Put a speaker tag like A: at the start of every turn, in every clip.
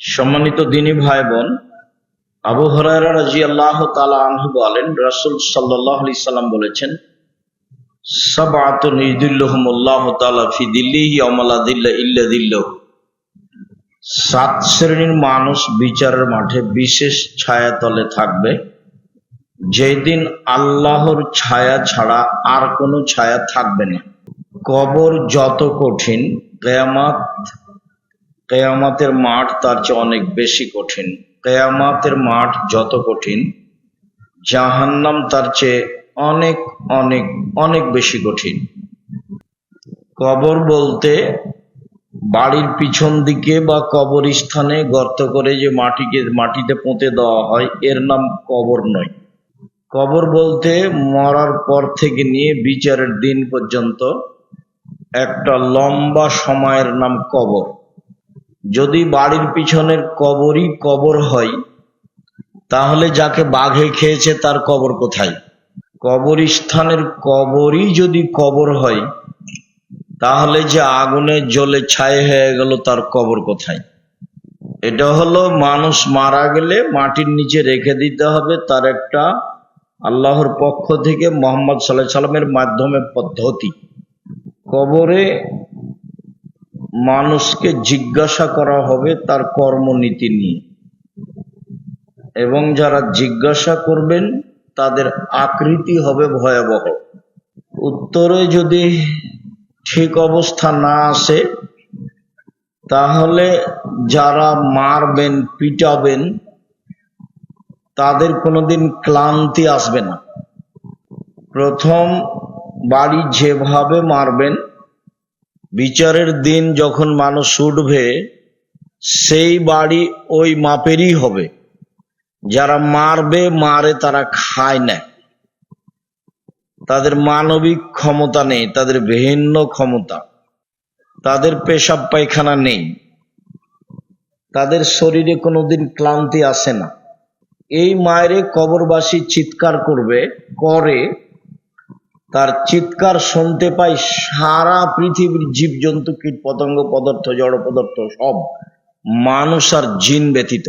A: সম্মানিত দিনী ভাই বোন, আবু হুরায়রা রাদিয়াল্লাহু তাআলা আনহু বলেন, রাসূল সাল্লাল্লাহু আলাইহি সাল্লাম বলেছেন, সাবআতুন ইযিল্লুহুমুল্লাহু তাআলা ফি দিল্লিহি ইয়াওমা লা দিল্লা ইল্লা দিল্লাহু। 7 শ্রেণীর মানুষ বিচারের মাঠে বিশেষ ছায়াতলে থাকবে, যেদিন আল্লাহর ছায়া ছাড়া আর কোনো ছায়া থাকবে না। কবর যত কঠিন, কেয়ামতের মাঠ তার চেয়ে অনেক বেশি কঠিন। কেয়ামতের মাঠ যত কঠিন, জাহান্নাম তার চেয়ে অনেক অনেক অনেক বেশি কঠিন। কবর বলতে বাড়ির পিছন দিকে বা কবরস্থানে গর্ত করে যে মাটিতে পুঁতে দেওয়া হয়, এর নাম কবর নয়। কবর বলতে মরার পর থেকে নিয়ে বিচারের দিন পর্যন্ত একটা লম্বা সময়ের নাম কবর। যদি বাড়ির পিছনের কবরই কবর হয়, তাহলে যাকে বাঘে খেয়েছে তার কবর কোথায়? কবরস্থানের কবরই যদি কবর হয়, তাহলে যে আগুনে জ্বলে ছাই হয়ে গেল তার কবর কোথায়? এটা হলো মানুষ মারা গেলে মাটির নিচে রেখে দিতে হবে, তার একটা আল্লাহর পক্ষ থেকে মুহাম্মদ সাল্লাল্লাহু আলাইহি সাল্লামের মাধ্যমে পদ্ধতি। কবরে মানুষকে জিজ্ঞাসা করা হবে তার কর্মনীতি নিয়ে, এবং যারা জিজ্ঞাসা করবেন তাদের আকৃতি হবে ভয়াবহ। উত্তরে যদি ঠিক অবস্থা না আসে, তাহলে যারা মারবেন পিটাবেন তাদের কোনোদিন ক্লান্তি আসবে না। প্রথম বাড়ি যেভাবে মারবেন, বিচারের দিন যখন মানুষ উঠবে সেই বাড়ি ওই মাপেরই হবে। যারা মারে তারা খায় না, তাদের মানবিক ক্ষমতা নেই, তাদের ভিন্ন ক্ষমতা, তাদের পেশাব পায়খানা নেই, তাদের শরীরে কোনোদিন ক্লান্তি আসে না। এই মায়েরে কবরবাসী চিৎকার করে, তার চিৎকার শুনতে পায় সারা পৃথিবীর জীবজন্তু, কীট পতঙ্গ, পদার্থ, জড় পদার্থ সব, মানুষ আর জিন ব্যতীত।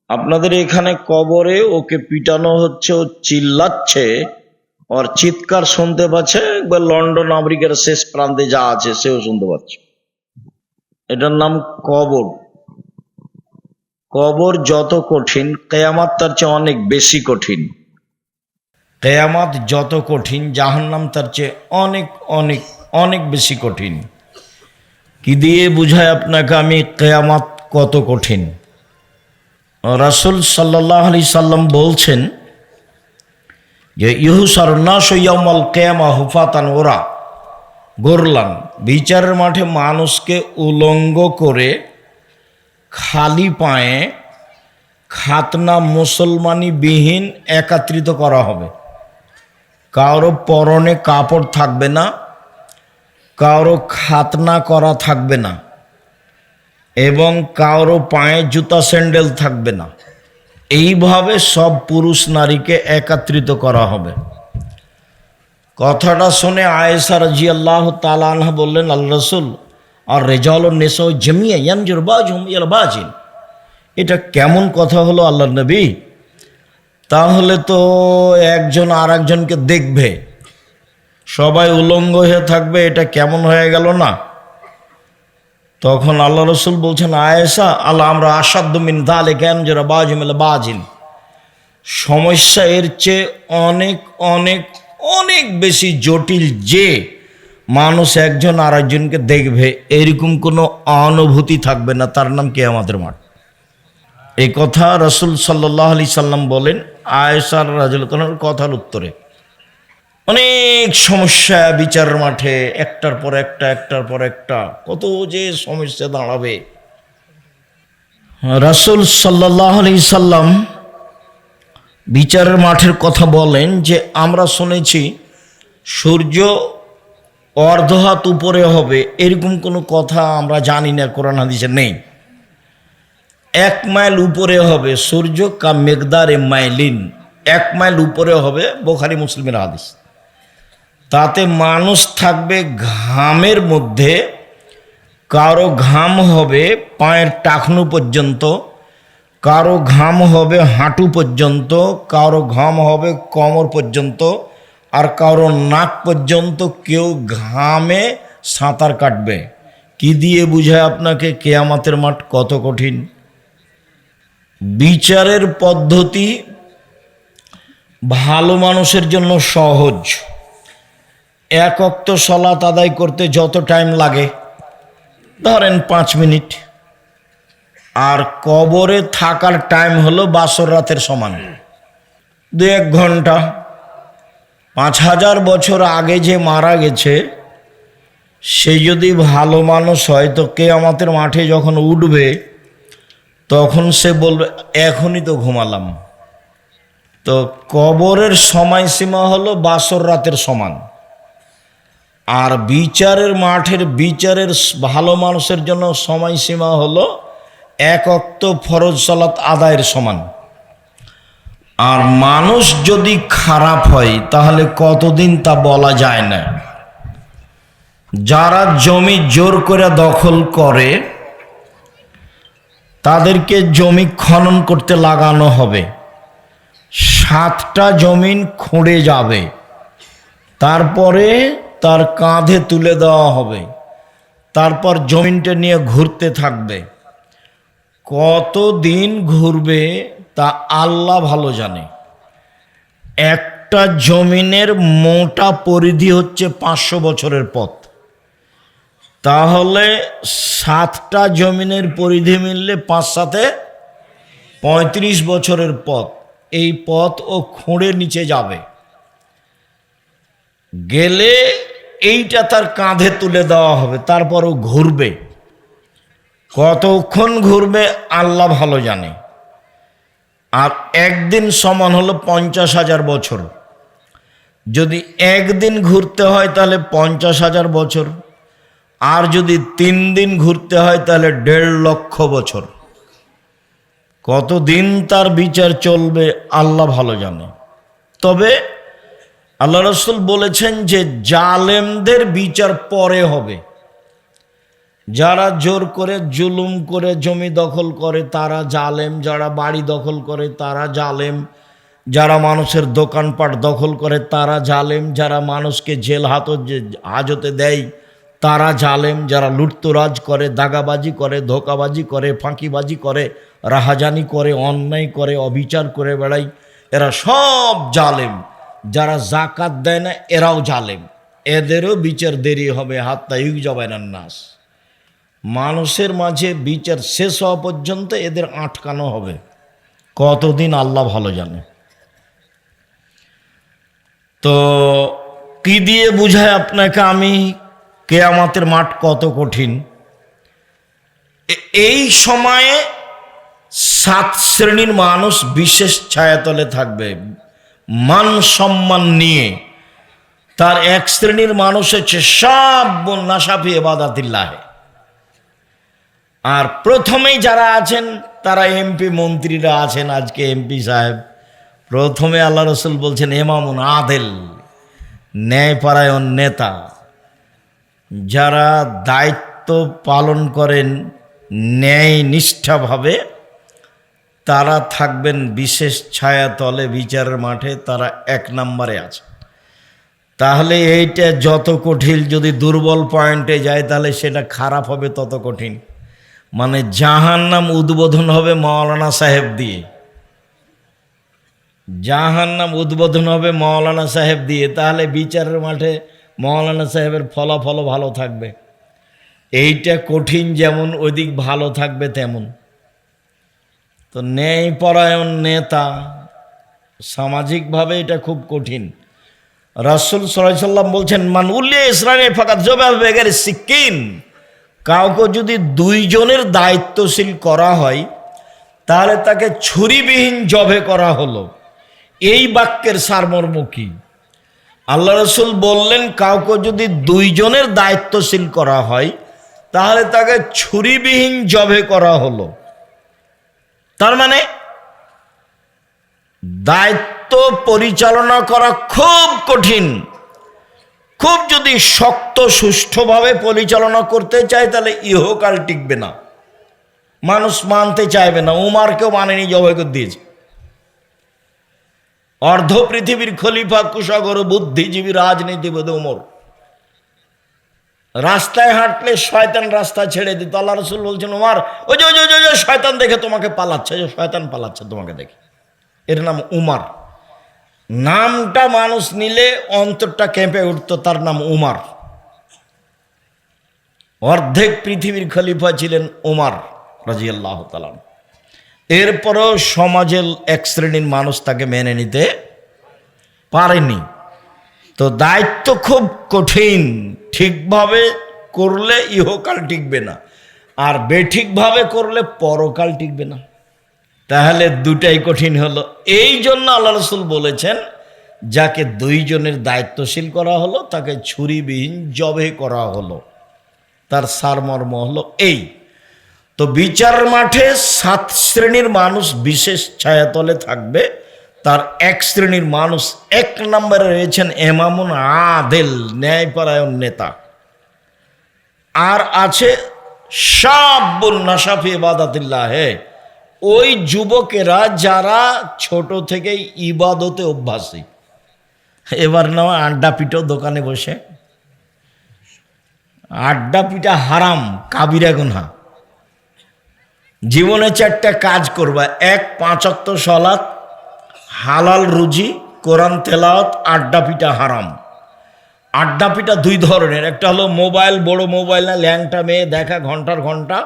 A: আপনাদের এখানে কবরে ওকে পিটানো হচ্ছে, ও চিল্লাচ্ছে, ওর চিৎকার শুনতে পাচ্ছে, একবার লন্ডন আমেরিকার শেষ প্রান্তে যা আছে সেও শুনতে পাচ্ছে। এটার নাম কবর। কবর যত কঠিন, কিয়ামত তার চেয়ে অনেক বেশি কঠিন। কিয়ামত যত কঠিন, জাহান্নাম তার চেয়ে অনেক অনেক অনেক বেশি কঠিন। কি দিয়ে বুঝায় আপনাকে আমি কিয়ামত কত কঠিন? রাসূল সাল্লাল্লাহু আলাইহি সাল্লাম বলছেন যে ইউহশারুন নাসু ইয়াউমাল কিয়ামাহ হুফাতান গোরলান। বিচারের মাঠে মানুষকে উলঙ্গ করে খালি পায়ে খাতনা মুসলমানি বিহীন একত্রিত করা হবে। কারো পরনে কাপড় থাকবে না, কারো খাতনা করা থাকবে না, এবং কারো পায়ে জুতা স্যান্ডেল থাকবে না। এইভাবে সব পুরুষ নারীকে একত্রিত করা হবে। কথাটা শুনে আয়েশা রাদিয়াল্লাহু তাআলা আনহা বললেন, আল্লাহ রাসূল, আর রিজাল ও নিসা জামিয়া ইয়ানজুর বাযুহুম ইলা বাযিন, এটা কেমন কথা হলো আল্লাহর নবী? তাহলে তো একজন আর একজনকে দেখবে, সবাই উলঙ্গ হয়ে থাকবে, এটা কেমন হয়ে গেল না? তখন আল্লাহ রাসূল বলছেন, আয়েশা, আল্লাহ আমরা আসাদ্দু মিন যালিকা ইয়ানজুর বাযুহুম ইলা বাযিন, সমস্যা এর চেয়ে অনেক অনেক অনেক বেশি জটিল, যে মানুষ একজন আর একজনকে দেখবে এরকম কোনো অনুভূতি থাকবে না, তার নাম কিয়ামতের মাঠ। এই কথা রাসূল সাল্লাল্লাহু আলাইহি সাল্লাম বলেন আয়েশা রাদিয়াল্লাহু তাআলার কথার উত্তরে। অনেক সমস্যা বিচারের মাঠে, একটার পর একটা কত যে সমস্যা দাঁড়াবে। রাসূল সাল্লাল্লাহু আলাইহি সাল্লাম বিচারের মাঠের কথা বলেন যে আমরা শুনেছি সূর্য অর্ধহাত উপরে হবে, এরকম কোনো কথা আমরা জানি না, কোরআন হাদিসে নেই। 1 মাইল উপরে হবে সূর্য, কা মিকদারে মাইলিন, 1 মাইল উপরে হবে, বুখারী মুসলিমের হাদিস। তাতে মানুষ থাকবে ঘামের মধ্যে, কারো ঘাম হবে পায়ের টাকনু পর্যন্ত, কারো ঘাম হবে হাঁটু পর্যন্ত, কারো ঘাম হবে কোমর পর্যন্ত, আর কারো নাক পর্যন্ত। কেউ ঘামে সাঁতার কাটবে। কি দিয়ে বুঝায় আপনাকে কিয়ামতের মাঠ কত কঠিন? বিচারের পদ্ধতি ভালো মানুষের জন্য সহজ। এক ওয়াক্ত সালাত আদায় করতে যত টাইম লাগে ধরেন 5 মিনিট, আর কবরে থাকার টাইম হলো বাসর রাতের সমান 2-1 ঘন্টা। 5000 বছর আগে যে মারা গেছে সে যদি ভালো মানুষ হয় তো কিয়ামতের মাঠে যখন উঠবে তখন সে বলবে এখনই তো ঘুমালাম। তো কবরের সময়সীমা হলো বাসর রাতের সমান, আর বিচারের মাঠের বিচারের ভালো মানুষের জন্য সময়সীমা হলো 1 ওয়াক্ত ফরজ সালাত আদায়ের সমান। আর মানুষ যদি খারাপ হয় তাহলে কতদিন তা বলা যায় না। যারা জমি জোর করে দখল করে তাদেরকে জমি খনন করতে লাগানো হবে, 7টা জমিন খুঁড়ে যাবে, তারপরে তার কাঁধে তুলে দেওয়া হবে, তারপর জমিনটা নিয়ে ঘুরতে থাকবে। কতদিন ঘুরবে তা আল্লাহ ভালো জানে। একটা জমিনের মোটা পরিধি হচ্ছে 500 বছরের পথ, তাহলে 7টা জমিনের পরিধি মিললে 5-7 35 বছরের পথ। এই পথ ও খুঁড়ে নিচে যাবে, গেলে এইটা তার কাঁধে তুলে দেওয়া হবে, তারপর ও ঘুরবে। কতক্ষণ ঘুরবে আল্লাহ ভালো জানে। আর একদিন সমান হলো 50,000 বছর। যদি একদিন ঘুরতে হয় তাহলে 50,000 বছর, আর যদি 3 দিন ঘুরতে হয় তাহলে 1.5 লক্ষ বছর। কতদিন তার বিচার চলবে আল্লাহ ভালো জানে। তবে আল্লাহ রাসূল বলেছেন যে জালেমদের বিচার পরে হবে। যারা জোর করে জুলুম করে জমি দখল করে তারা জালেম, যারা বাড়ি দখল করে তারা জালেম, যারা মানুষের দোকানপাট দখল করে তারা জালেম, যারা মানুষকে জেল হাজতে দেয় তারা জালেম, যারা লুটতরাজ করে, দাগাবাজি করে, ধোকাবাজি করে, ফাঁকিবাজি করে, রাহাজানি করে, অন্যায় করে, অবিচার করে বেড়ায়, এরা সব জালেম। যারা জাকাত দেয় না এরাও জালেম, এদেরও বিচার দেরি হবে। হাত্তা ইউজাবাইনান নাস, মানুষের মাঝে বিচার শেষ হওয়া পর্যন্ত এদের আটকানো হবে। কতদিন আল্লাহ ভালো জানে। তো কি দিয়ে বুঝায় আপনাকে আমি কিয়ামতের মাঠ কত কঠিন? এই সময়ে 7 শ্রেণীর মানুষ বিশেষ ছায়াতলে থাকবে মান সম্মান নিয়ে। তার 1 শ্রেণীর মানুষ হচ্ছে সব নাশাফি ইবাদাতিল্লাহ। আর প্রথমেই যারা আছেন তারা এমপি মন্ত্রীরা আছেন। আজকে এমপি সাহেব প্রথমে আল্লাহ রসুল বলছেন ইমামুন আদেল, ন্যায়পরায়ণ নেতা। যারা দায়িত্ব পালন করেন ন্যায় নিষ্ঠাভাবে তারা থাকবেন বিশেষ ছায়াতলে বিচারের মাঠে, তারা 1 নম্বরে আছে। তাহলে এইটা যত কঠিন, যদি দুর্বল পয়েন্টে যায় তাহলে সেটা খারাপ হবে তত কঠিন। মানে জাহান্নাম উদ্বোধন হবে মাওলানা সাহেব দিয়ে, জাহান্নাম উদ্বোধন হবে মাওলানা সাহেব দিয়ে, তাহলে বিচারের মাঠে মাওলানা সাহেবের ফলাফল ভালো থাকবে। এইটা কঠিন যেমন, ওইদিক ভালো থাকবে তেমন। তো ন্যায়পরায়ণ নেতা সামাজিকভাবে এটা খুব কঠিন। রাসূল সাল্লাল্লাহু আলাইহি ওয়াসাল্লাম বলছেন মান উল্লিয়া ইসরাইলে ফাকাত জবা বেগের সিকিন, কাউকে যদি 2 জনের দায়িত্বশীল করা হয় তাহলে তাকে ছুরিবিহীন জবে করা হলো। এই বাক্যের সারমর্ম কি? আল্লাহ রাসূল বললেন কাউকে যদি 2 জনের দায়িত্বশীল করা হয় তাহলে তাকে ছুরিবিহীন জবে করা হলো। তার মানে দায়িত্ব পরিচালনা করা খুব কঠিন। খুব যদি শক্ত সুষ্ঠুভাবে পরিচালনা করতে চায় তাহলে ইহকাল টিকবে না, মানুষ মানতে চাইবে না। উমারকেও মানেনি, জবাই করে দিয়েছে। অর্ধ পৃথিবীর খলিফা, কুশাগর, বুদ্ধিজীবী, রাজনীতিবিদ উমর। রাস্তায় হাঁটলে শয়তান রাস্তা ছেড়ে দিত। আল্লাহ রাসূল বলছেন, উমার ওই যে শয়তান দেখে তোমাকে পালাচ্ছে, যে শয়তান পালাচ্ছে তোমাকে দেখে। এর নাম উমার। নামটা মানুষ নিলে অন্তরটা কেঁপে উঠতো, তার নাম উমার। অর্ধেক পৃথিবীর খলিফা ছিলেন উমার রাদিয়াল্লাহু তাআলা। এরপরও সমাজের এক শ্রেণীর মানুষ তাকে মেনে নিতে পারেনি। তো দায়িত্ব খুব কঠিন, ঠিকভাবে করলে ইহকাল টিকবে না, আর বেঠিকভাবে করলে পরকাল টিকবে না। তাহলে দুটাই কঠিন হলো। এই জন্য আল্লাহ রাসূল বলেছেন, যাকে দুইজনের দায়িত্বশীল করা হলো তাকে ছুরিবিহীন জবে করা হলো। তার সারমর্ম হলো এই। তো বিচার মাঠে 7 শ্রেণীর মানুষ বিশেষ ছায়াতলে থাকবে। তার এক শ্রেণীর মানুষ, 1 নম্বরে রয়েছেন ইমামুন আদিল, ন্যায়পরায়ণ নেতা। আর আছে শাবুন নাশা ফি ইবাদাতিল্লাহ, ওই যুবকেরা যারা ছোট থেকেই ইবাদতে অভ্যাসী। এবার না আড্ডা পিটো দোকানে বসে, আড্ডা পিটা হারাম, কাবিরা গুনাহ। জীবনে 4টা কাজ করবা: 1 5 ওয়াক্ত সালাত, হালাল রুজি, কোরআন তেলাওয়াত। আড্ডা পিটা হারাম। আড্ডা পিটা 2 ধরনের, একটা হলো মোবাইল, বড় মোবাইল না ল্যাংটা মেয়ে দেখা ঘন্টার ঘন্টা,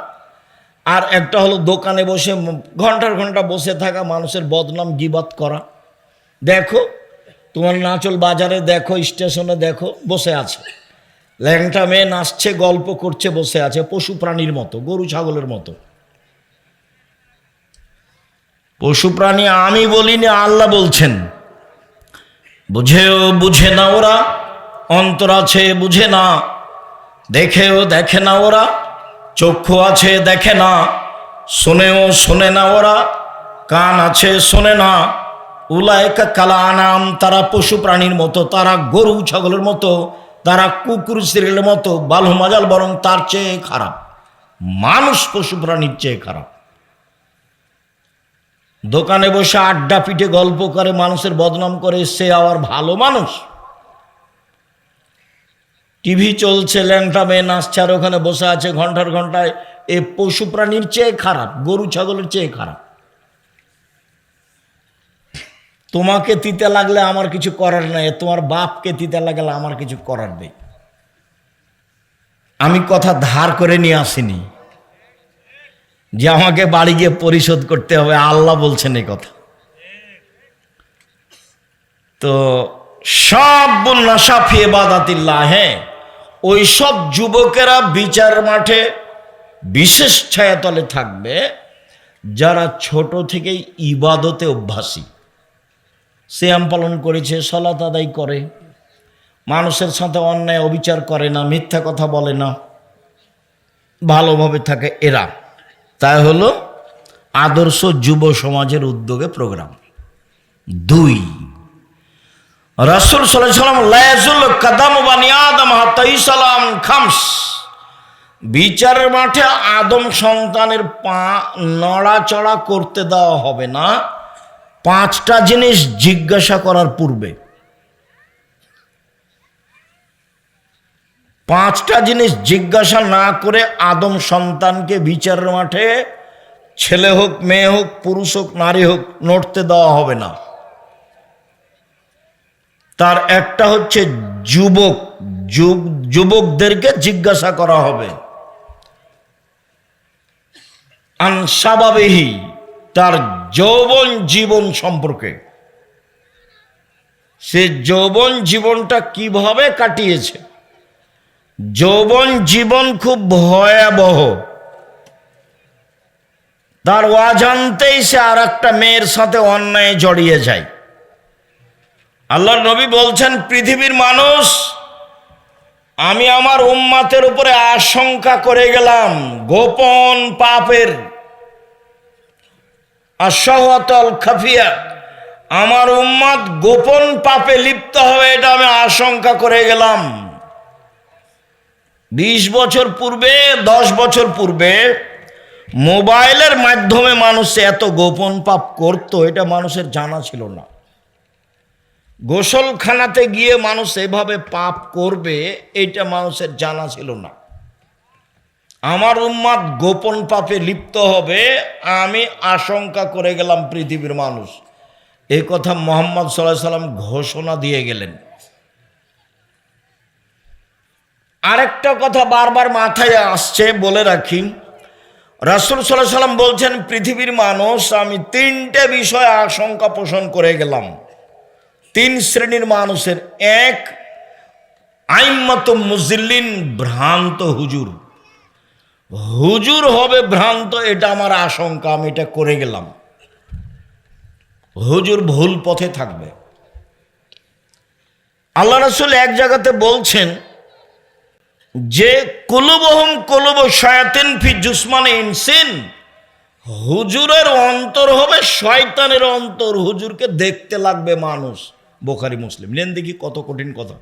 A: আর একটা হলো দোকানে বসে ঘন্টার ঘন্টা বসে থাকা, মানুষের বদনাম গীবত করা। দেখো তোমার নাচল বাজারে দেখো, স্টেশনে দেখো, বসে আছে ল্যাংটা মেয়ে, নাচছে, গল্প করছে, বসে আছে পশু প্রাণীর মতো, গরু ছাগলের মতো। পশু প্রাণী আমি বলিনি, আল্লাহ বলছেন। বুঝেও বুঝে না ওরা, অন্তর আছে বুঝে না, দেখেও দেখে না ওরা, চক্ষু আছে দেখে না, শোনেও শোনে না ওরা, কান আছে শোনে না। উলাইকা কালা আনাম, তারা পশু প্রাণীর মতো, তারা গরু ছাগলের মতো, তারা কুকুর সিরিয়ালের মতো। বালু মাজাল, বরং তার চেয়ে খারাপ। মানুষ পশু প্রাণীর চেয়ে খারাপ। দোকানে বসে আড্ডা পিঠে গল্প করে, মানুষের বদনাম করে, সে আবার ভালো মানুষ। টিভি চলছে, ল্যাংটা মেয়ে নাচছে, আর ওখানে বসে আছে ঘন্টার ঘন্টায়, এ পশু প্রাণীর চেয়ে খারাপ, গরু ছাগলের চেয়ে খারাপ। তোমাকে তিতে লাগলে আমার কিছু করার নাই, তোমার বাপকে তিতে লাগলে আমার কিছু করার নেই। আমি কথা ধার করে নিয়ে আসিনি যে আমাকে বাড়ি গিয়ে পরিশোধ করতে হবে, আল্লাহ বলছেন এই কথা। তো শাবুন নাশা ফি ইবাদাতিল্লাহ, ওই সব যুবকেরা বিচার মাঠে বিশেষ ছায়াতলে থাকবে যারা ছোট থেকেই ইবাদতে অভ্যাসী। সিয়াম পালন করেছে, সালাত আদায় করে, মানুষের সাথে অন্যায় অবিচার করে না, মিথ্যা কথা বলে না, ভালোভাবে থাকে এরা। তাই হলো আদর্শ যুব সমাজের উদ্যোগে প্রোগ্রাম। 2, রাসূল সাল্লাল্লাহু আলাইহি ওয়াসাল্লাম লা ইয়াজুল কাদামু বানি আদম হাত্তা ইসলাম খামস, বিচারের মাঠে আদম সন্তানের পা নড়াচড়া করতে দেওয়া হবে না 5টা জিনিস জিজ্ঞাসা করার পূর্বে। 5টা জিনিস জিজ্ঞাসা না করে আদম সন্তানকে বিচারের মাঠে, ছেলে হোক মেয়ে হোক, পুরুষ হোক নারী হোক, নড়তে দেওয়া হবে না। তার একটা হচ্ছে যুবকদেরকে জিজ্ঞাসা করা হবে আনসাবাবিহি, তার যৌবন জীবন সম্পর্কে। সে যৌবন জীবনটা কিভাবে কাটিয়েছে। যৌবন জীবন খুব ভয়াবহ। তার অজান্তেই সে আর একটা মেয়ের সাথে অন্যায় জড়িয়ে যায়। আল্লাহর নবী বলছেন, পৃথিবীর মানুষ, আমি আমার উম্মতের উপরে আশঙ্কা করে গেলাম গোপন পাপের, আশহাওয়াতুল খাফিয়া, আমার উম্মত গোপন পাপে লিপ্ত হবে, এটা আমি আশঙ্কা করে গেলাম। 20 বছর পূর্বে, 10 বছর পূর্বে মোবাইলের মাধ্যমে মানুষ এত গোপন পাপ করত, এটা মানুষের জানা ছিল না। গোসলখানাতে গিয়ে মানুষ এভাবে পাপ করবে, এটা মানুষের জানা ছিল না। আমার উম্মাদ গোপন পাপে লিপ্ত হবে, আমি আশঙ্কা করে গেলাম পৃথিবীর মানুষ। এই কথা মুহাম্মদ সাল্লাল্লাহু আলাইহি সাল্লাম ঘোষণা দিয়ে গেলেন। আরেকটা কথা বারবার মাথায় আসছে, বলে রাখি। রাসূল সাল্লাল্লাহু আলাইহি সাল্লাম বলছেন, পৃথিবীর মানুষ আমি 3টে বিষয়ে আশঙ্কা পোষণ করে গেলাম। 3 শ্রেণীর মানুষের। 1, আইম্মাতু মুজিল্লিন, ভ্রান্ত হুজুর। হুজুর হবে ভ্রান্ত, এটা আমার আশঙ্কা, আমি এটা করে গেলাম। হুজুর ভুল পথে থাকবে। আল্লাহ রাসূল এক জায়গাতে বলছেন যে কুলুবহুম কুলুবু শায়াতিন ফি জুসমানি ইনসিন, হুজুরের অন্তর হবে শয়তানের অন্তর, হুজুরকে দেখতে লাগবে মানুষ। বুখারী মুসলিম। নেন দেখি কত কঠিন কথা।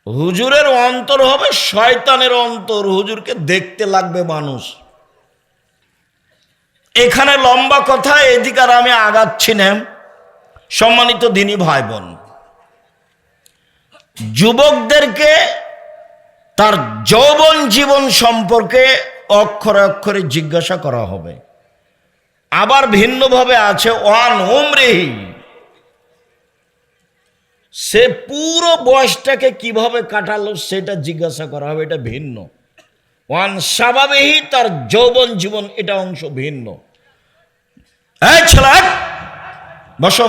A: হুজুরের অন্তর হবে শয়তানের অন্তর, হুজুরকে দেখতে লাগবে মানুষ। এখানে লম্বা কথা, এদিকে আর আমি আগাচ্ছি না। সম্মানিত দিনী ভাই বোন, যুবকদেরকে তার যৌবন জীবন সম্পর্কে অক্ষরে অক্ষরে জিজ্ঞাসা করা হবে। আবার ভিন্নভাবে আছে ওয়ান উমরিহি, সে পুরো বয়সটাকে কিভাবে কাটালো সেটা জিজ্ঞাসা করা হবে, এটা ভিন্ন। ওয়ান শাবাবিহি, তার যৌবন জীবন, এটা অংশ ভিন্ন। এই ছেলে বসো।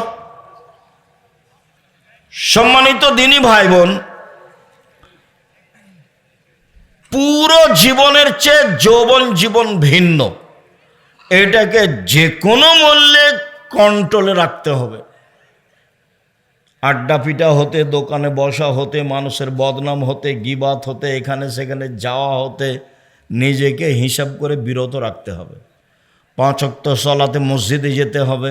A: সম্মানিত দিনী ভাই বোন, পুরো জীবনের চেয়ে যৌবন জীবন ভিন্ন। এটাকে যে কোনো মূল্যে কন্ট্রোলে রাখতে হবে। আড্ডা পিটা হতে, দোকানে বসা হতে, মানুষের বদনাম হতে, গীবাত হতে, এখানে সেখানে যাওয়া হতে নিজেকে হিসাব করে বিরত রাখতে হবে। 5 ওয়াক্ত সালাতে মসজিদে যেতে হবে,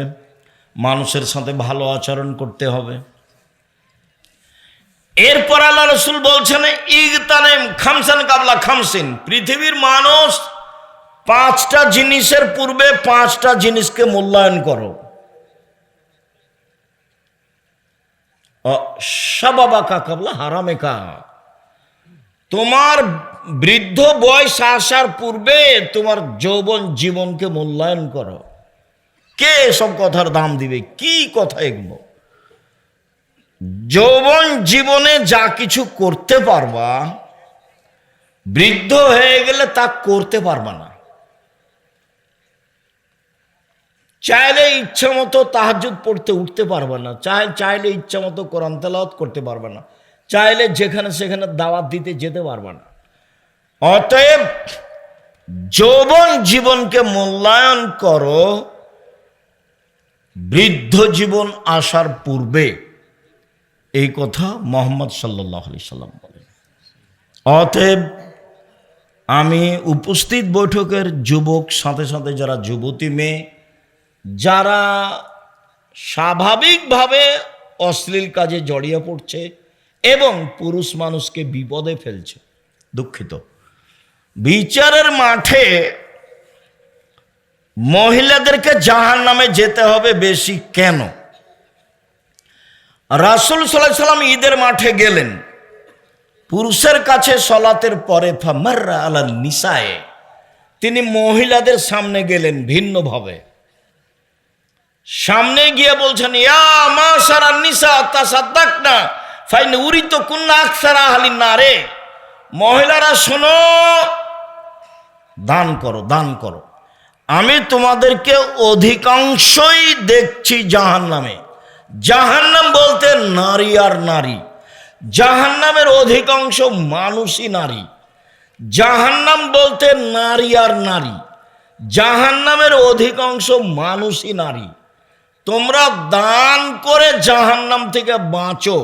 A: মানুষের সাথে ভালো আচরণ করতে হবে। এরপর আল্লাহ রাসূল বলছেন ইগতানিম খামসান কাবলা খামসিন, পৃথিবীর মানুষ 5টা জিনিসের পূর্বে 5টা জিনিসকে মূল্যায়ন করো। শাবাবাকা কাবলা হারামেকা, তোমার বৃদ্ধ বয়স আসার পূর্বে তোমার যৌবন জীবনকে মূল্যায়ন করো। কে সব কথার দাম দিবে? কি কথা এগুলো? যৌবন জীবনে যা কিছু করতে পারবা, বৃদ্ধ হয়ে গেলে তা করতে পারবা না। চাইলে ইচ্ছা মতো তাহাজ্জুদ পড়তে উঠতে পারবে না, চাইলে ইচ্ছা মতো কোরআন তেলাওয়াত করতে পারবে না, চাইলে যেখানে সেখানে দাওয়াত দিতে যেতে পারবে না। অতএব যৌবন জীবনকে মূল্যায়ন করো বৃদ্ধ জীবন আসার পূর্বে, এই কথা মুহাম্মদ সাল্লাল্লাহু আলাইহি সাল্লাম বলেন। অতএব আমি উপস্থিত বৈঠকের যুবক, সাথে সাথে যারা যুবতী মেয়ে, যারা স্বাভাবিকভাবে অশ্লীল কাজে জড়িয়ে পড়ছে এবং পুরুষ মানুষকে বিপদে ফেলছে, দুঃখিত, বিচারের মাঠে মহিলাদেরকে জাহান্নামে যেতে হবে বেশি কেন? রাসূল সাল্লাল্লাহু আলাইহি সাল্লাম ঈদের মাঠে গেলেন, পুরুষের কাছে সলাতের পরে ফামাররা আলা নিসায়ে, তিনি মহিলাদের সামনে গেলেন ভিন্নভাবে। সামনে গিয়ে বলছেন ইয়া মাশারান নিসা তাসাদ্দাকনা ফাইন উরিতু কুন্না আকসারা আহলিন নারে, মহিলারা শোনো, দান করো, দান করো, আমি তোমাদেরকে অধিকাংশই দেখছি জাহান্নামে। জাহান্নাম বলতে নারী আর নারী, জাহান্নামের অধিকাংশ মানুষই নারী। জাহান্নাম বলতে নারী আর নারী, জাহান্নামের অধিকাংশ মানুষই নারী। তোমরা দান করে জাহান্নাম থেকে বাঁচো।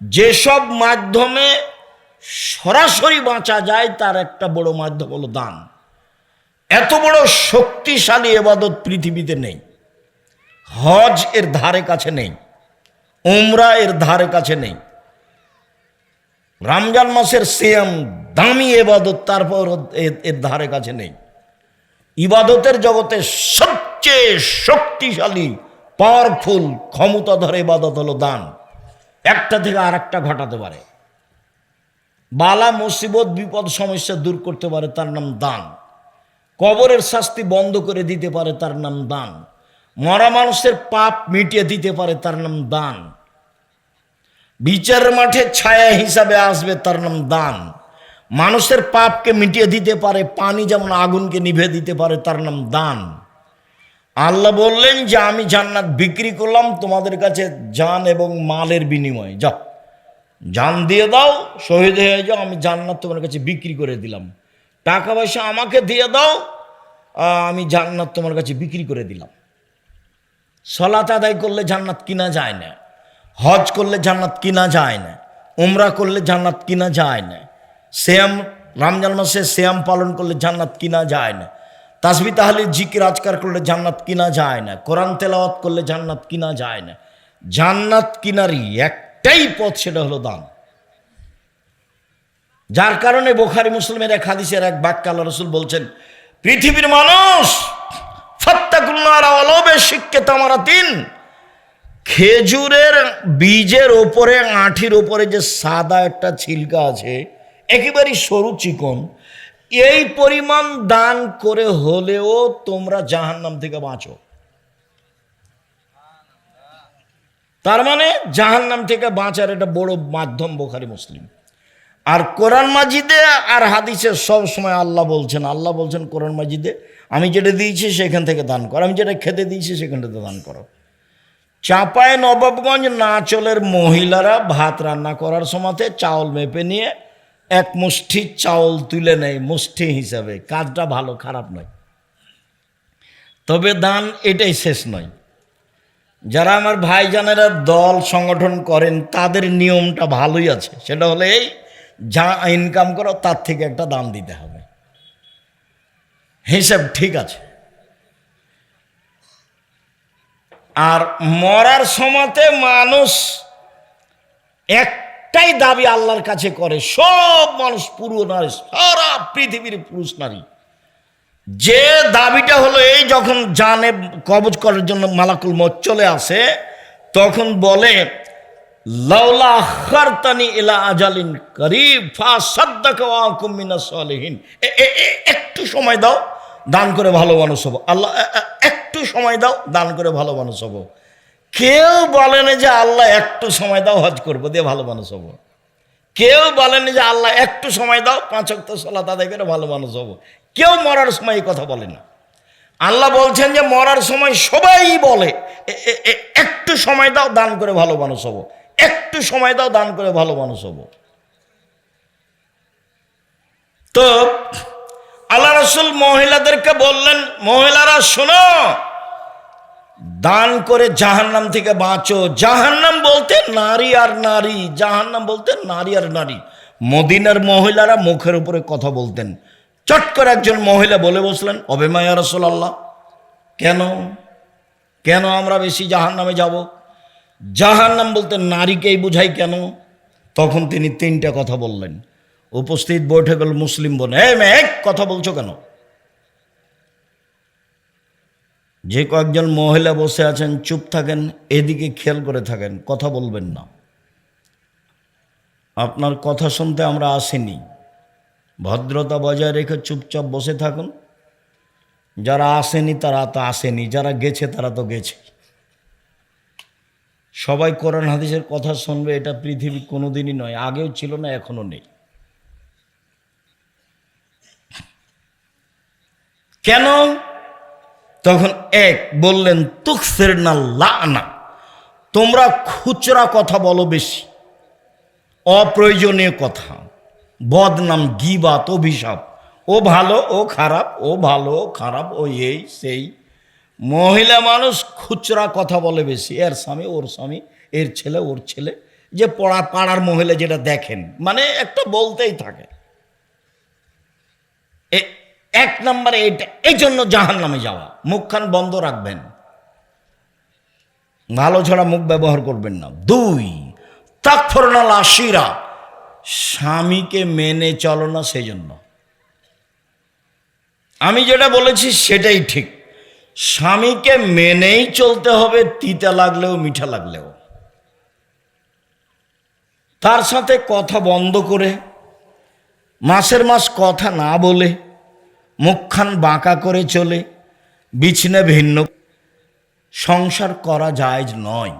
A: যেসব মাধ্যমে সরাসরি বাঁচা যায় তার একটা বড় মাধ্যম হলো দান। এত বড় শক্তিশালী ইবাদত পৃথিবীতে নেই। হজ এর ধারে কাছে নেই, উমরা এর ধারে কাছে নেই।
B: রমজান মাসের সিয়াম দামি ইবাদত, তারপর এর ধারে কাছে নেই। ইবাদতের জগতে সবচেয়ে শক্তিশালী পাওয়ারফুল ক্ষমতাধর ইবাদত হলো দান। একটা থেকে আর একটা ঘটাতে পারে, বালা মুসিবত বিপদ সমস্যা দূর করতে পারে, তার নাম দান। কবরের শাস্তি বন্ধ করে দিতে পারে, তার নাম দান। মরা মানুষের পাপ মিটিয়ে দিতে পারে, তার নাম দান। বিচারের মাঠে ছায়া হিসাবে আসবে, তার নাম দান। মানুষের পাপকে মিটিয়ে দিতে পারে, পানি যেমন আগুনকে নিভে দিতে পারে, তার নাম দান। আল্লাহ বললেন যে আমি জান্নাত বিক্রি করলাম তোমাদের কাছে জান এবং মালের বিনিময়ে। যাও, জান দিয়ে দাও, শহীদ হয়ে যাও, আমি জান্নাত তোমার কাছে বিক্রি করে দিলাম। টাকা পয়সা আমাকে দিয়ে দাও, আমি জান্নাত তোমার কাছে বিক্রি করে দিলাম। সালাত আদায় করলে জান্নাত কিনা যায় না, হজ করলে জান্নাত কিনা যায় না, উমরা করলে জান্নাত কিনা যায় না, সিয়াম রমজান মাসে সিয়াম পালন করলে জান্নাত কিনা যায় না, তাসবিহ তাহলিল জিকির আজকার করলে জান্নাত কিনা যায় না, কোরআন তেলাওয়াত করলে জান্নাত কিনা যায় না। জান্নাত কিনারই একটাই পথ, সেটা হলো দান। যার কারণে বুখারী মুসলিমের এক হাদিসের এক বাক্যে আল্লাহ রাসূল বলছেন, পৃথিবীর মানুষ ফাত্তাকুল্লাহ ওয়ালাউ বিশিক্কি তামারাতিন, খেজুরের বীজের ওপরে, আঁঠির ওপরে যে সাদা একটা ছিলকা আছে, একেবারেই সরু চিকন, এই পরিমাণ দান করে হলেও তোমরা জাহান্নাম থেকে বাঁচো। তার মানে জাহান্নাম থেকে বাঁচার এটা বড় মাধ্যম বুখারী মুসলিম। আর কোরআন মাজিদে আর হাদিসে সব সময় আল্লাহ বলছেন কোরআন মাজিদে, আমি যেটা দিয়েছি সেখান থেকে দান করো, আমি যেটা খেতে দিয়েছি সেখান থেকে দান করো। চাঁপায় নবাবগঞ্জ নাচলের মহিলারা ভাত রান্না করার সময়তে চাউল মেপে নিয়ে এক মুষ্টি চাউল তুলে নেয় মুষ্টি হিসাবে। কাজটা ভালো, খারাপ নয়, তবে দান এটাই শেষ নয়। যারা আমার ভাইজানেরা দল সংগঠন করেন তাদের নিয়মটা ভালোই আছে, সেটা হলে এই যা ইনকাম করো তার থেকে একটা দান দিতে হবে, হিসাব ঠিক আছে। আর মরার সময়তে মানুষ একটাই দাবি আল্লাহর কাছে করে, সব মানুষ, পুরো নারী, সারা পৃথিবীর পুরুষ নারী, যে দাবিটা হলো এই, যখন জানে কবজ করার জন্য মালাকুল মউত চলে আসে, তখন বলে লাউলা আখারতানি ইলা আজালিন করিব ফাসাদদাকা ওয়া আকুম মিনাস সালিহিন, একটু সময় দাও, দান করে ভালো মানুষ হবো। আল্লাহ একটু সময় দাও, দান করে ভালো মানুষ হবো। কেউ বলেনি যে আল্লাহ একটু সময় দাও, হজ করবো দিয়ে ভালো মানুষ হবো। কেউ বলেনি যে আল্লাহ একটু সময় দাও, 5 ওয়াক্ত সালাত আদায় করে ভালো মানুষ হবো। কেউ মরার সময় এই কথা বলে না। আল্লাহ বলছেন যে মরার সময় সবাই বলে একটু সময় দাও, দান করে ভালো মানুষ হবো, একটু সময় দাও, দান করে ভালো মানুষ হবো। তো আল্লাহ রাসূল মহিলাদেরকে বললেন, মহিলারা শোনো, দান করে জাহান্নাম থেকে বাঁচো। জাহান্নাম বলতে নারী আর নারী, জাহান্নাম বলতে নারী আর নারী। মদিনার মহিলারা মুখের উপরে কথা বলতেন। চট করে একজন মহিলা বলে বসলেন, অবেমা ইয়া রাসূলুল্লাহ, কেন কেন আমরা বেশি জাহান্নামে যাব? জাহান্নাম বলতে নারীকেই বুঝাই কেন? তখন তিনি 3টা কথা বললেন। উপস্থিত বৈঠকের মুসলিম বোন, এই মেয়ে কথা বলছো কেন? যে কয়েকজন মহিলা বসে আছেন চুপ থাকেন, এদিকে খেয়াল করে থাকেন, কথা বলবেন না। আপনার কথা শুনতে আমরা আসিনি, ভদ্রতা বজায় রেখে চুপচাপ বসে থাকুন। যারা আসেনি তারা তো আসেনি, যারা গেছে তারা তো গেছে। সবাই কোরআন হাদিসের কথা শুনবে এটা পৃথিবী কোনোদিনই নয়, আগেও ছিল না, এখনো নেই। কেন? তখন এক বললেন, তুকসিরনা লানা, তোমরা খুচরা কথা বলো বেশি, অপ্রয়োজনীয় কথা, বদনাম, গীবাত, অভিশাপ, ও ভালো ও খারাপ, ও ভালো খারাপ, ও এই সেই। মহিলা মানুষ খুচরা কথা বলে বেশি, এর স্বামী ওর স্বামী, এর ছেলে ওর ছেলে, যে পাড়ার মহিলা যেটা দেখেন, মানে একটা বলতেই থাকে। 1 নম্বরে এইটা, এই জন্য জাহান্নামে যাওয়া। মুখখান বন্ধ রাখবেন, ভালো ছাড়া মুখ ব্যবহার করবেন না। 2, তাকফুরনাল আশিরা, স্বামীকে মেনে চলো না, সেই জন্য আমি যেটা বলেছি সেটাই ঠিক। স্বামীকে মেনেই চলতে হবে, তিতা লাগলেও মিঠা লাগলেও। তার সাথে কথা বন্ধ করে, মাসের মাস কথা না বলে, মুখখান বাঁকা করে চলে বিছানা ভিন্ন সংসার করা জায়েজ নয়।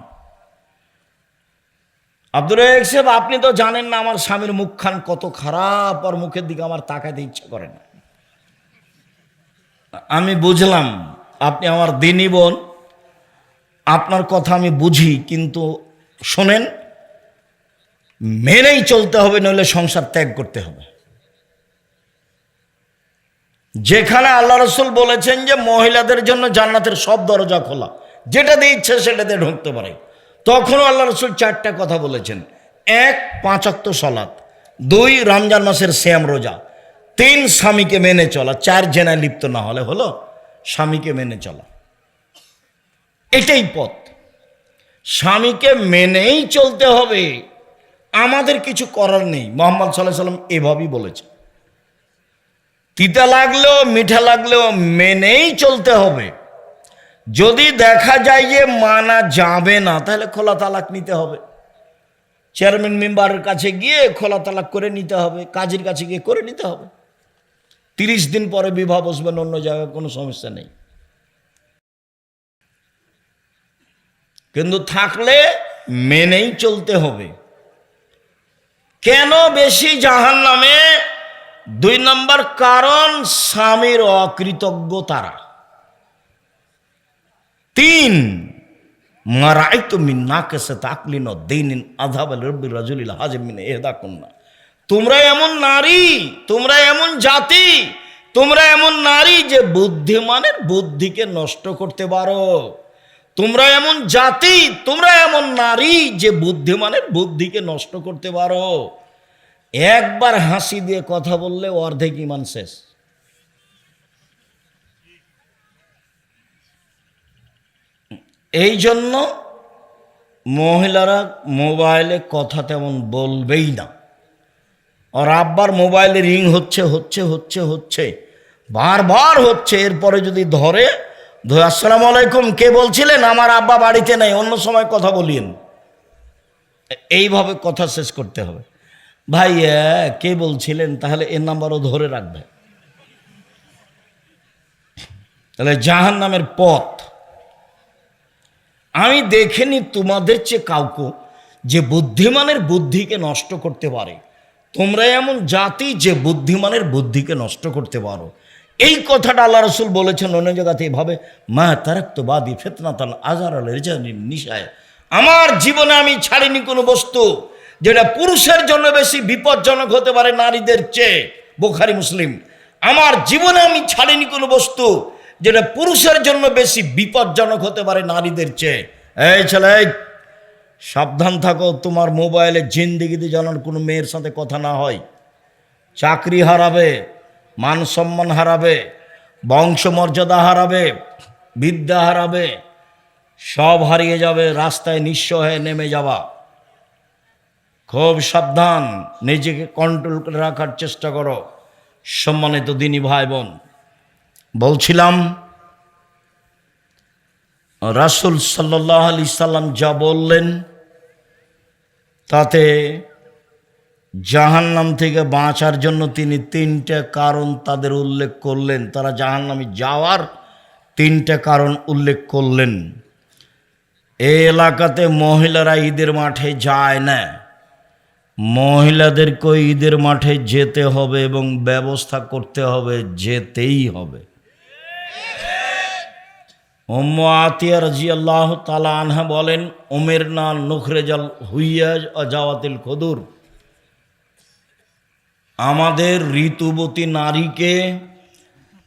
B: আব্দুর রাজ্জাক সাহেব, আপনি তো জানেন না আমার স্বামীর মুখখান কত খারাপ, আর মুখের দিকে আমার তাকাতে ইচ্ছা করে না। আমি বুঝলাম আপনি আমার দিনী বোন, আপনার কথা আমি বুঝি, কিন্তু শোনেন, মেনেই চলতে হবে, নইলে সংসার ত্যাগ করতে হবে। যেখানে আল্লাহ রসুল বলেছেন যে মহিলাদের জন্য জান্নাতের সব দরজা খোলা, যেটা দিয়ে ইচ্ছে সেটাতে ঢুকতে পারে, তখনও আল্লাহ রসুল 4টা কথা বলেছেন। 1, 5 ওয়াক্ত সালাত, 2, রমজান মাসের সিয়াম রোজা, 3, স্বামীকে মেনে চলা, 4, জেনায় লিপ্ত না হলে হলো স্বামীকে মেনে চলা। এটাই পথ, স্বামীকে মেনেই চলতে হবে, আমাদের কিছু করার নেই। মুহাম্মদ সাল্লাল্লাহু আলাইহি ওয়াসাল্লাম এভাবেই বলেছে, তিতা লাগলেও মিঠা লাগলেও মেনেই চলতে হবে। যদি দেখা যায় যে মানা যাবে না, তাহলে খোলা তালাক নিতে হবে। চেয়ারম্যান মেম্বারের কাছে গিয়ে খোলা তালাক করে নিতে হবে, কাজীর কাছে গিয়ে করে নিতে হবে। 30 দিন পরে বিবাহ বসবেন অন্য জায়গায়, কোনো সমস্যা নেই। কিন্তু থাকলে মেনেই চলতে হবে। কেন বেশি জাহান্নামে? 2 নম্বর কারণ, স্বামীর অকৃতজ্ঞতারা। 3, মারাইতু মিন নাকিসাত আকলিন ওয়া দীনিন আযহাবা লিরাব্বির রাজুলিল হাজিম মিন ইহদাকুন্না। তোমরা এমন নারী, তোমরা এমন জাতি, তোমরা এমন নারী যে বুদ্ধিমানের বুদ্ধিকে নষ্ট করতে পারো। তোমরা এমন জাতি, তোমরা এমন নারী যে বুদ্ধিমানের বুদ্ধিকে নষ্ট করতে পারো। একবার হাসি দিয়ে কথা বললে অর্ধেক ঈমান শেষ। এই জন্য মহিলারা মোবাইলে কথা তেমন বলবেই না। আর আব্বার মোবাইলে রিং হচ্ছে হচ্ছে হচ্ছে হচ্ছে বারবার হচ্ছে, এরপরে যদি ধরে আসসালামু আলাইকুম, কে বলছিলেন? আমার আব্বা বাড়িতে নেই, অন্য সময় কথা বলিয়েন। এইভাবে কথা শেষ করতে হবে। ভাই কে বলছিলেন? তাহলে এর নাম্বারও ধরে রাখবে, তাহলে জাহান্নামের পথ। আমি দেখিনি তোমাদের চেয়ে কাউকে যে বুদ্ধিমানের বুদ্ধিকে নষ্ট করতে পারে। তোমরা এমন জাতি যে বুদ্ধিমানের বুদ্ধিকে নষ্ট করতে পারো। এই কথাটা আল্লাহ রসুল বলেছেন অন্য জায়গাতে এভাবে, মা তারাক্তু বাদি ফিতনাতান আযহারা লিরিজালিন নিসায়। আমার জীবনে আমি ছাড়িনি কোনো বস্তু যেটা পুরুষের জন্য বেশি বিপজ্জনক হতে পারে নারীদের চেয়ে। বুখারী মুসলিম। আমার জীবনে আমি ছাড়িনি কোনো বস্তু যেটা পুরুষের জন্য বেশি বিপজ্জনক হতে পারে নারীদের চেয়ে। এই ছেলে, সাবধান থাকো, তোমার মোবাইলে জিন্দেগিতে যেন কোনো মেয়ের সাথে কথা না হয়। চাকরি হারাবে, মান সম্মান হারাবে, বংশমর্যাদা হারাবে, বিদ্যা হারাবে, সব হারিয়ে যাবে, রাস্তায় নিঃস্ব হয়ে নেমে যাবা। খুব সাবধান, নিজেকে কন্ট্রোল করে রাখার চেষ্টা করো। সম্মানিত দিনী ভাই বোন, বলছিলাম রাসূল সাল্লাল্লাহু আলাইহি সাল্লাম যা বললেন তাতে জাহান্নাম থেকে বাঁচার জন্য তিনি 3টে কারণ তাদের উল্লেখ করলেন। তারা জাহান্নামে যাওয়ার 3টে কারণ উল্লেখ করলেন। এই এলাকাতে মহিলারা ঈদের মাঠে যায় না, মহিলাদেরকে ঈদের মাঠে যেতে হবে এবং ব্যবস্থা করতে হবে, যেতেই হবে। উম্মু আতিয়া রাদিয়াল্লাহু তাআলা আনহা বলেন, উমিরনা নুখরিজাল হুইয়াজ ওয়া জাওয়াতিল খুদুর। আমাদের ঋতুবতী নারীকে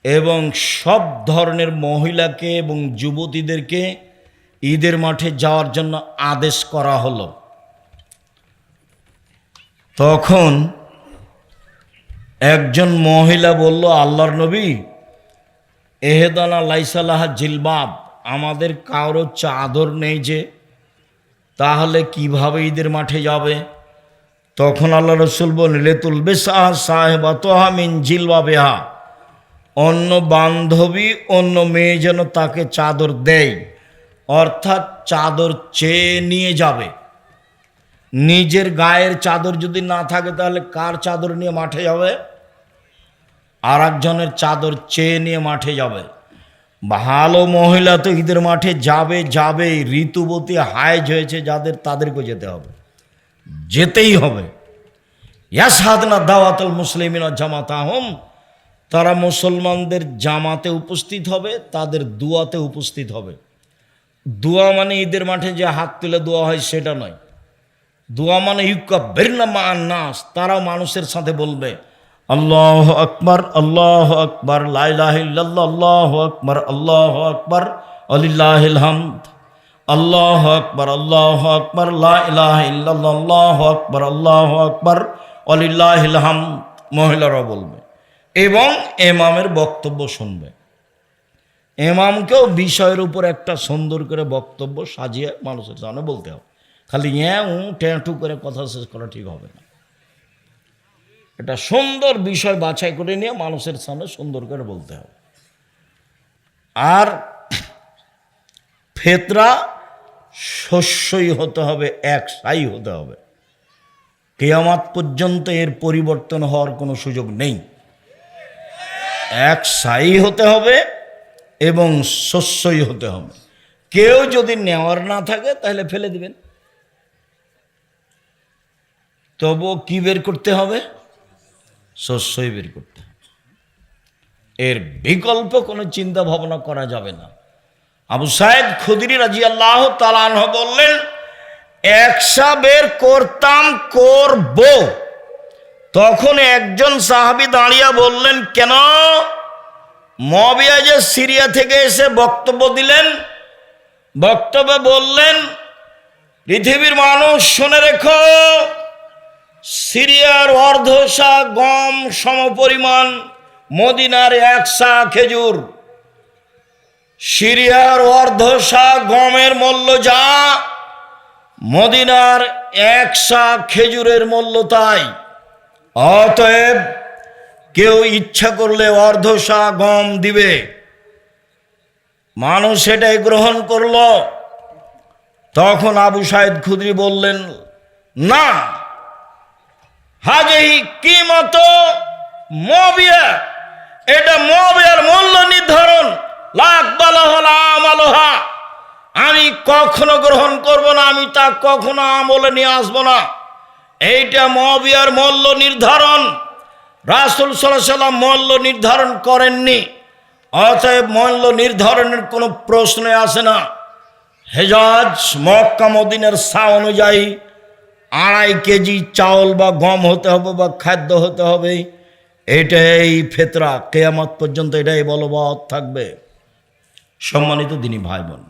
B: এবং সব ধরনের মহিলাকে এবং যুবতীদেরকে ঈদের মাঠে যাওয়ার জন্য আদেশ করা হলো। তখন একজন মহিলা বলল, আল্লাহর নবী, এহেদানা লাইসালাহা জিলবাব, আমাদের কারো চাদর নেই যে, তাহলে কিভাবে ঈদের মাঠে যাবে? তখন আল্লাহ রসুল বলেন লেতুল বেসা সাহেবা তোহা মিন জিলবা বেহা, অন্য বান্ধবী অন্য মেয়ে যেন তাকে চাদর দেয়, অর্থাৎ চাদর চেয়ে নিয়ে যাবে। নিজের গায়ের চাদর যদি না থাকে তাহলে কার চাদর নিয়ে মাঠে যাবে? আর একজনের চাদর চেয়ে নিয়ে মাঠে যাবে। ভালো মহিলা তো ঈদের মাঠে যাবে, ঋতুবতী হায়েজ হয়েছে যাদের, তাদেরকে যেতে হবে, যেতেই হবে। ইয়াসাদনা দাওয়াতুল মুসলিমিনা জামাতাহুম, তারা মুসলমানদের জামাতে উপস্থিত হবে, তাদের দুয়াতে উপস্থিত হবে। দোয়া মানে ঈদের মাঠে যে হাত তুলে দোয়া হয় সেটা নয়। দোয়া মানে ইউকাব্বিরনা মা'আন নাস, তারাও মানুষের সাথে বলবে আল্লাহু আকবার, আল্লাহু আকবার, লা ইলাহা ইল্লাল্লাহ, আল্লাহু আকবার, আল্লাহু আকবার, ওয়ালিল্লাহিল হামদ, আল্লাহু আকবার, আল্লাহু আকবার, লা ইলাহা ইল্লাল্লাহ, আল্লাহু আকবার, আল্লাহু আকবার, ওয়ালিল্লাহিল হামদ। মহিলারা বলবে এবং ইমামের বক্তব্য শুনবে। ইমামকেও বিষয়ের উপর একটা সুন্দর করে বক্তব্য সাজিয়ে মানুষের সামনে বলতে হবে। খালি ট্যাঁটু করে কথা শেষ করা ঠিক হবে না। এটা সুন্দর বিষয় বাছাই করে নিয়ে মানুষের সামনে সুন্দর করে বলতে হবে। আর ফেতরা শস্যই হতে হবে, একসাই হতে হবে। কিয়ামত পর্যন্ত এর পরিবর্তন হওয়ার কোনো সুযোগ নেই। একসাই হতে হবে এবং শস্যই হতে হবে। কেউ যদি নেওয়ার না থাকে তাহলে ফেলে দিবেন। তবু কি বের করতে হবে? শস্যই বের করতে হবে। এর বিকল্প কোনো চিন্তা ভাবনা করা যাবে না। আবু সাইদ খুদরি রাদিয়াল্লাহু তাআলা আনহু বললেন, একসা বের করতাম, করব। তখন একজন সাহাবী দাঁড়িয়ে বললেন, কেন? মুআবিয়া যে সিরিয়া থেকে এসে বক্তব্য দিলেন, বক্তব্যে বললেন, পৃথিবীর মানুষ শুনে রেখো, সিরিয়ার অর্ধশা গম সমপরিমাণ মদিনার 1 সা খেজুর। সিরিয়ার অর্ধশা গমের মূল্য যা, মদিনার 1 সা খেজুরের মূল্য তাই। অতএব কেউ ইচ্ছা করলে অর্ধশা গম দিবে। মানুষ এটাই গ্রহণ করল। তখন আবু সাইদ খুদরি বললেন, না, হাজিহি কিমত মুআবিয়া, এটা মুআবিয়ার মূল্য নির্ধারণ। লা আকবালাহা লা আমালুহা, আমি কখনো গ্রহণ করব না, আমি তা কখনো আমলে নিয়ে আসবো না। এইটা মুআবিয়ার মূল্য নির্ধারণ। রাসূল সাল্লাল্লাহু আলাইহি ওয়াসাল্লাম মূল্য নির্ধারণ করেননি, অতএব মূল্য নির্ধারণের কোনো প্রশ্নই আসে না। হেজাজ মক্কা মদিনার সা অনুযায়ী 2.5 কেজি চাউল বা গম হতে হবে বা খাদ্য হতে হবে। এটাই ফেতরা, কিয়ামত পর্যন্ত এটাই বলবৎ থাকবে। সম্মানিত দিনী ভাই বোন,